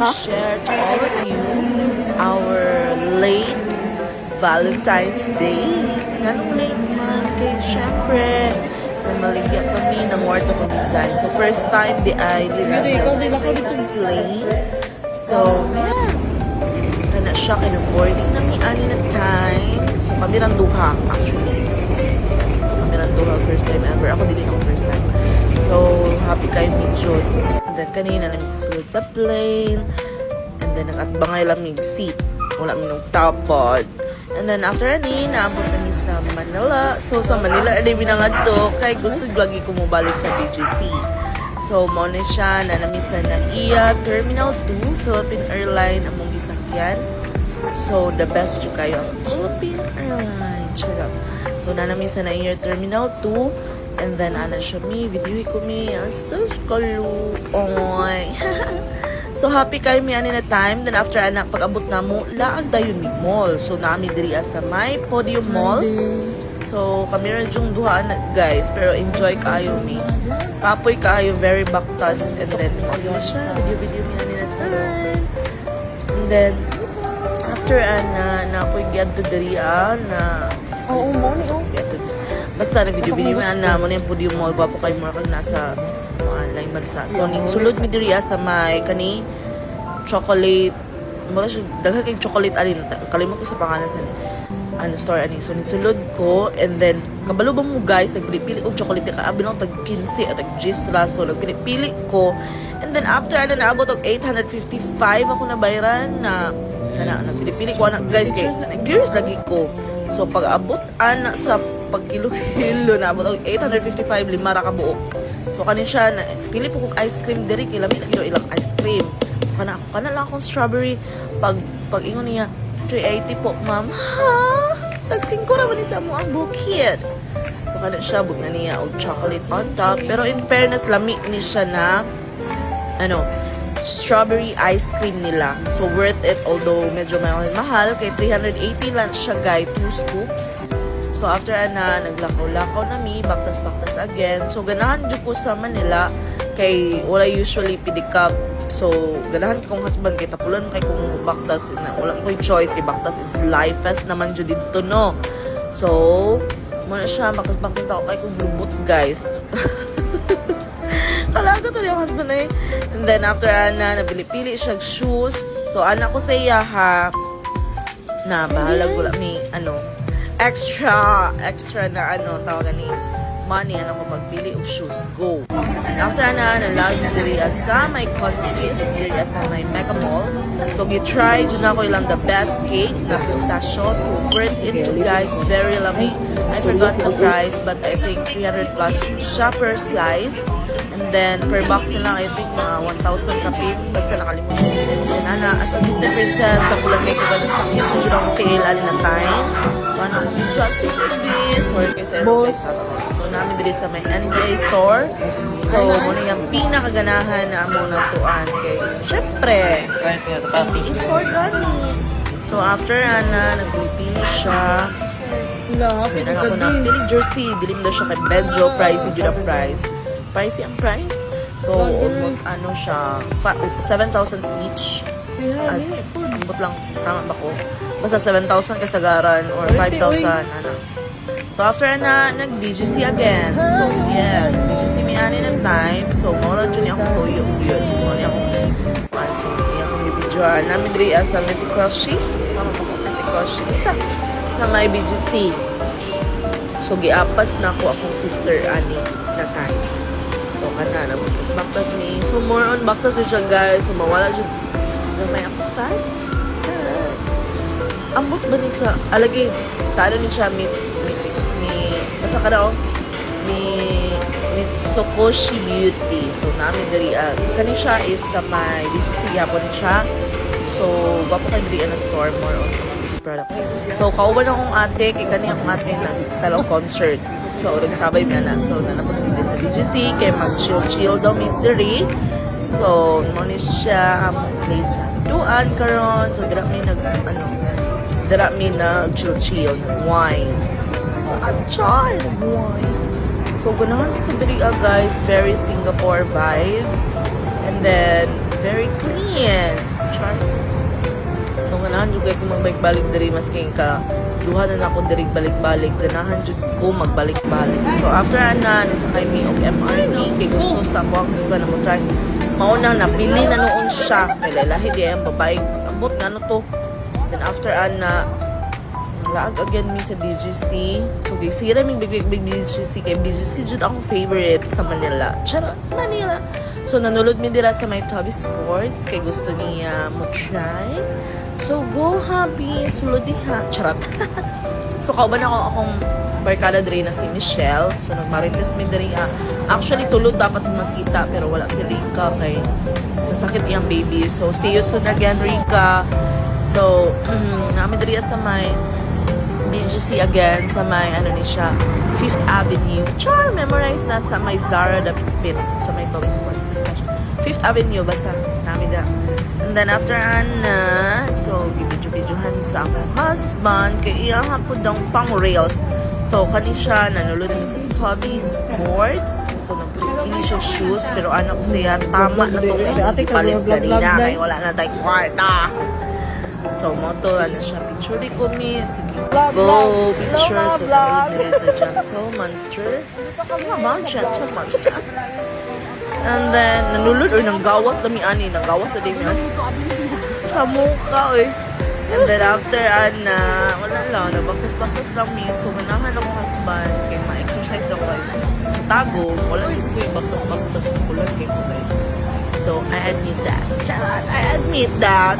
to share to all of you our late Valentine's Day. Ganong late man kay syempre namaligya kami ng warto kami dyan. So first time di ay plane. So yeah. Kana siya boarding ng ani na time. So kami rang duha actually. So kami rang duha first time ever. Ako dili ng first time. So happy kayo ni June. And then kanina namin sasulod sa plane. And then nag-atbangay lamig seat. Wala mi nung tapod. And then after ani, naabot namin sa Manila. So sa Manila, adi binangadto kay gusto lagi ko mobalik sa BGC. So mo na siya na namin sa NAIA Terminal 2, Philippine Airline among gisakyan. So the best yung kayo ang Philippine Airline. Charot. So na namin sa NAIA Terminal 2. And then ana siya mi, video ko mi, so kalu. Oy. So happy kayo mi ani na time. Then after anak pag-abot na mo, laag dayon mi mall. So nami diri sa may Podium Mall. So kami rin yung duhaan na guys, pero enjoy kayo mi. Kapoy kayo, very baktas. And then ano siya, video mi ani na time. And then after na ako'y gyad to diri na basta na video mi na mo na yung Podium Mall. Gwapo kayo mo kag nasa online bansa. So ning sulod mi diri sa may kani chocolate mo siya daghan kay chocolate alin kalimot ko sa pangalan sa ni ano store ani. So ning sulod ko and then kabalo ba mo guys nagpili-pili og chocolate ka abi nang tag 15 at tag 10 raso nagpili-pili ko and then after ano naabot og 855 ako na bayaran na kana nagpili-pili ko anak guys kay curious lagi ko. So pag abot ana sa pagkilo-kilo naabot og 855 lima ra ka buok. So kanin siya na pili po kog ice cream diri kay lami lagi ilang ice cream. So kana lang akong strawberry pag ingon niya 380 po ma'am. Ha? Tag 5 ra man ni sa mo ang bukid. So kana siya bug na niya og chocolate on top pero in fairness lami ni siya na ano strawberry ice cream nila. So worth it although medyo mahal kay 380 lang siya guys 2 scoops. So after na naglakaw-lakaw na mi, baktas-baktas again. So ganahan jud ko sa Manila kay wala usually pedicab. So ganahan kong husband kay tapulan kay kung baktas na wala ko'y choice kay baktas is life fest naman jud dito no. So mo na siya baktas-baktas ako kay kung lubot guys. Kalaga to yung husband eh. And then after na napili-pili siya shoes. So anak ko sa iya ha na bahalag wala mi ano extra na ano tawagan ni money ano ko magpili og shoes go. And after nalag diri sa my countries diri sa my Mega Mall. So gi-try jud na ko ilang the best cake na pistachio. So worth it to guys, very yummy. I forgot the price but I think 300 plus siya per slice. And then per box nila I think mga 1,000 kapit basta nakalimutan. And as a Disney princess tapulan kay ko ba na sakit na jud ako tiil ali na time. Ano ko si Just Service or kay sa Airways. So namin diri sa may NBA store. So muna yung pinakaganahan na amo na tuan kay syempre NBA store gani. So after nagpipili siya meron ako na pili jersey dili mo daw siya kay Benjo pricey jud ang price. Pricey ang price. So almost ano siya 7,000 each. As ambot lang tama ba ko? Basta 7,000 kasagaran or 5,000 ano. So after nag-BGC again. So yeah, nag-BGC mi ani na time. So mora jud ni ako tuyo yun. Mora ni ako so ni ako i-videoan namin diri sa Metikoshi. Tama ba ko Metikoshi? Basta sa my BGC. So giapas na ako akong sister ani na time. So kana nagbutas-baktas mi. So more on baktas siya guys. So mawala jud may ako fans. Ambot ba ni sa alagi sa ano ni siya mi basta ka daw Mitsukoshi Beauty. So namin diri kani siya is sa may BGC yapon siya. So gwapo kay diri na store more on beauty products. So kauban akong ate kay kani akong ate nagtalaw concert. So nagsabay mi ana. So nanapod din sa BGC kay mag chill daw mi diri. So mo ni siya ang place na tuan karon. So dira mi na chill wine. Char wine. So ganahan ko diri guys, very Singapore vibes and then very clean. char. So, ganahan jud kay ko magbalik-balik diri maski ka duha na ako diri balik-balik. Ganahan jud ko magbalik-balik. So, after ana nisakay mi og MRT kay gusto sa ako ang husband na mo try. Mauna napili na noon siya. Kay lahi di ang babae. Ambot nga no to. Then after ana laag again mi sa BGC. So, gisira mi big BGC kay BGC jud akong favorite sa Manila. Charot, Manila. So, nanulod mi dira sa may Toby Sports kay gusto niya mo try. So, go happy. Sulod diha. Charot. So, kauban ako akong barkada diri na si Michelle. So, nagmarites mi diri. Actually, tulod dapat magkita pero wala si Rika kay nasakit iyang baby. So, see you soon again, Rika. So, namin diri sa may BGC again sa may ano ni siya 5th Avenue. Char, memorize na sa may Zara the Pit sa may Toy Sport Station. 5th Avenue basta namin da. And then after ana, so gibidyo-bidyohan sa akong husband kay iya hapon daw pang rails. So kani siya nanulod mi sa Toby Sports. So nagpili siya shoes pero anak ko siya tama na tong ipalit ganina kay wala na tay kwarta. So, moto, ano siya, picture ko mi. Sige, go, picture. So, nabalik nila sa Gentle Monster. Ano ba? Gentle Monster. And then, nanulod, or nanggawas na mi ani. Nanggawas na din yan. Sa mukha, eh. And then, after, wala lang, nabaktas-baktas lang mi. So, ganahan ako husband. Kaya ma-exercise na ko, guys. Sa tago, wala rin ko yung baktas-baktas na kulang kayo, guys. So, I admit that. I admit that.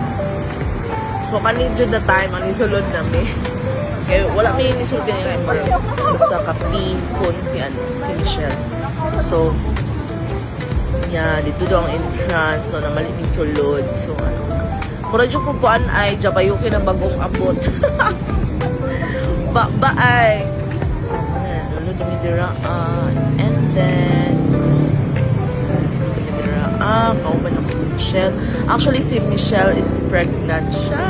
So, kanil dyan na time, ang isulod namin. Kaya wala may inisulod kanina kayo. Basta kapihon si Michelle. So, yeah, dito daw ang entrance. So, namali may sulod. So, ano. Mura dyan ko kuan ay, Japayuki na bagong abot. Ba ay. Lulod na midiraan. And then, kauban ako si Michelle. Actually, si Michelle is pregnant siya.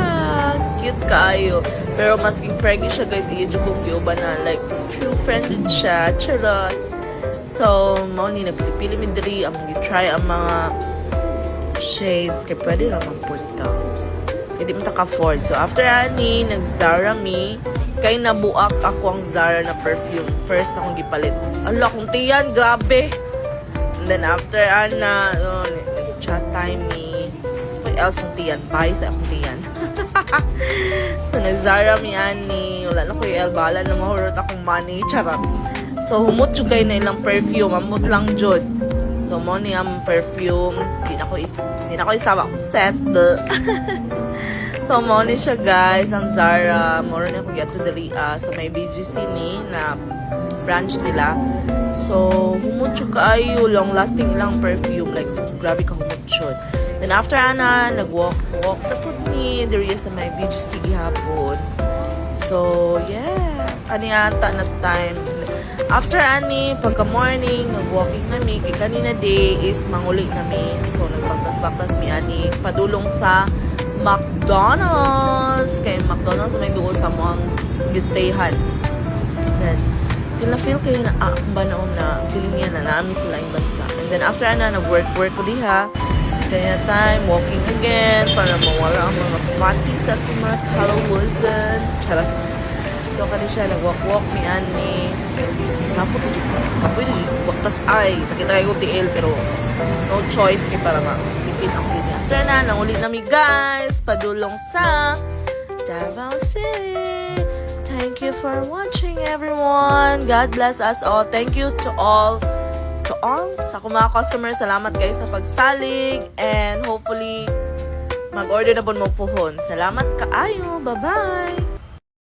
Cute kaayo. Pero masking pregnant siya, guys, iyo kong giuban na, like, true friend din siya. Charot. So, mauni na pili mi diri ang try ang mga shades kay pwede naman punta. Kaya di mo taka-afford. So, after ani, nag-Zara mi. Kay nabuak ako ang Zara na perfume. First akong gipalit. Ala, kung tiyan, grabe. And then after nag-chat time ni kay else ang tiyan, pahay sa akong tiyan. So nag-Zara mi ani, wala na ko yung bala na mahurot akong money, charot. So humot yung kayo na ilang perfume, amot lang jud. So mo ni ang perfume, di na ko isawa ko set. So mo ni siya guys, ang Zara, more na ko get to the sa may BGC ni na branch nila. So, humot siya kaayo, long-lasting ilang perfume. Like, grabe ka humot siya. Then, after ana, nag-walk na po ni Darius sa may BGC gihapon. So, yeah. Kaniyata na time. After ani, pagka-morning, nag-walking nami. Kay kanina day is manguli nami. So, nagpagtas-baktas mi ani. Padulong sa McDonald's. Kay McDonald's may doon sa mga gistayhan. Then, feel kayo na ba na feeling niya na namin sila yung bansa. And then after nag-work ko diha. Kaya time, walking again para mawala ang mga fatty sa mga kalawasan. Charot. So kani siya, nag-walk ni Annie. Isapo to dyan. Kapoy to dyan. Baktas ay. Sakit tayo ko TL pero no choice kay para matipid ang video. After nanguli nami guys. Padulong sa Davao City. Thank you for watching, everyone. God bless us all. Thank you to all sa mga customers. Salamat guys sa pagsalig. And hopefully, mag-order na po mo puhon. Salamat kaayo. Bye-bye.